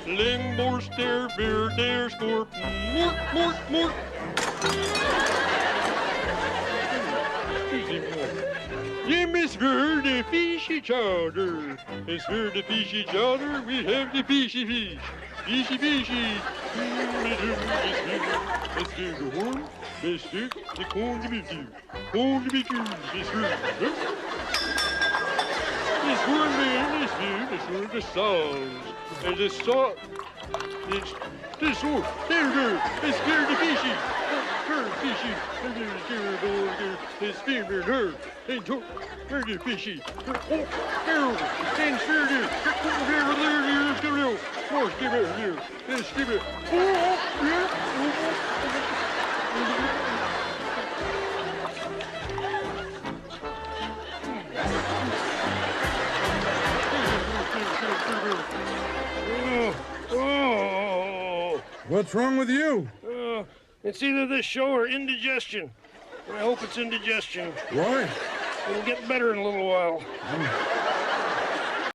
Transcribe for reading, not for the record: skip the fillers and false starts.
Langborster, Verdersborp, Mort. Yeah, Miss Verde, Fishie Chowder. Miss Verde, Fishie Chowder, we have the fishy fish. Fishy. Let's do the horn. Let's do the corn to be due. Corn to be due. Miss Verde. This one man, this one, the sauce. And the sauce. This one, there, it's Verde Fishy. Her fishy, it's favorite her, and took her the fishy. And Verde, more give it here, let's give it. What's wrong with you? It's either this show or indigestion. I hope it's indigestion. Why? It'll get better in a little while.